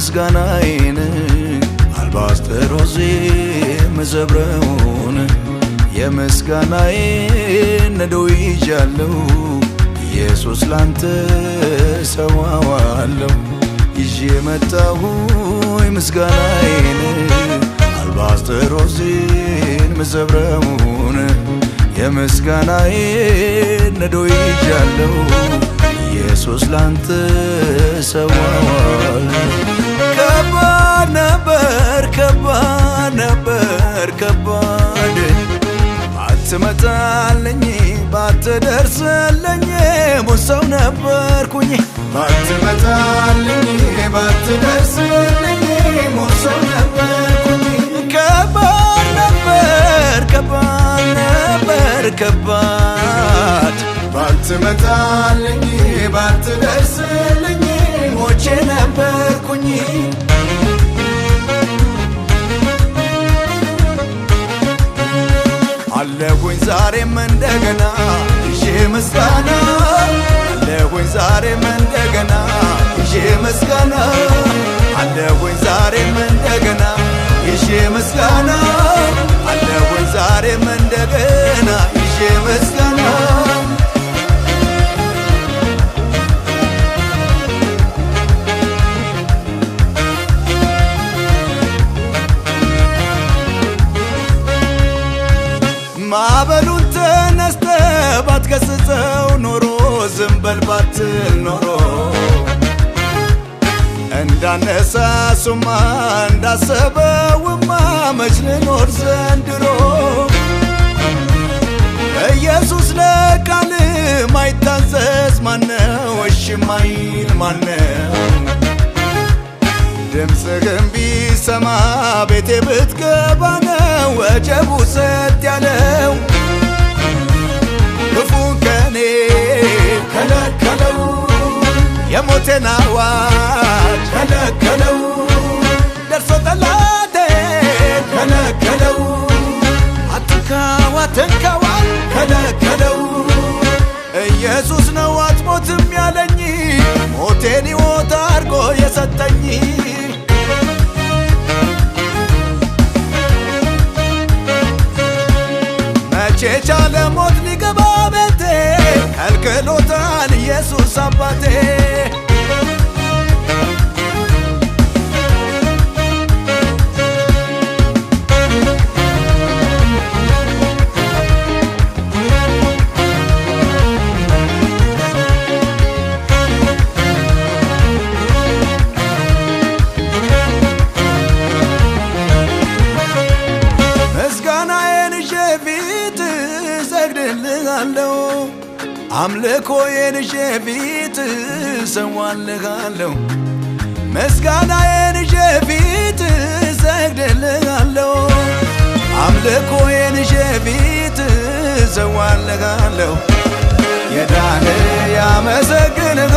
ምስጋናዬን አልባስጥሮሴ መዘብረውን የምስጋናዬን ነዶ ይዣለሁ ኢየሱስ ላንተ ሰዋዋለሁ ይዤ መጣሁኝ ምስጋናዬን አልባስጥሮሴን መዘብረውን የምስጋናዬን ነዶ ይዣለሁ ኢየሱስ ላንተ ሰዋዋለሁ ከባድ ነበር ባትመጣልኝ ባትደርስልኝ ሞት ሰው ነበርኩኝ ባትመጣልኝ ባትደርስልኝ ሞት ሰው ነበርኩኝ ከባድ ባትመጣልኝ ባትደርስልኝ ሞቼ ነበርኩኝ አለሁኝ ዛሬም እንደገና ይዤ ምስጋና አለሁኝ ዛሬም እንደገና ይዤ ምስጋና አለሁኝ ዛሬም እንደገና ይዤ ምስጋና አለሁኝ ዛሬም እንደገና ይዤ ምስጋና ማዕበሉን ተነስተ ባትገስጸው ኖሮ ዝም በል ባትል ኖሮ እንዳነሳሱማ እንዳሰበውማ መች ልኖር ዘንድሮ ኢየሱስ ለቃል ማይታዘዝ ማነው? እሺ ማይል ማነው? ድምፅህን ቢሰማ ቤቴ ብትገባ ነው ወጀቡ ሰጥ ያለው ክፉ ከኔ ከለከለው የሞቴን አዋጅ ከለከለው ደርሶ ጠላቴ ከለከለው አትንካዋል ከለከለው ኢየሱስ ነው አትሞትም ያለኝ ሞቴን ሕይወት አድርጎ የሰጠኝ መቼ ቻለ ሞት ሊገባ ቤቴ ከልክሎታል ኢየሱስ አባቴ አምልኮዬን ይዤ ፊት እሰዋልሃለሁ ምስጋናዬን ይዤ ፊት እሰግድልሃለሁ አምልኮዬን ይዤ ፊት እሰዋልሃለሁ የዳነ ያመሰግንህ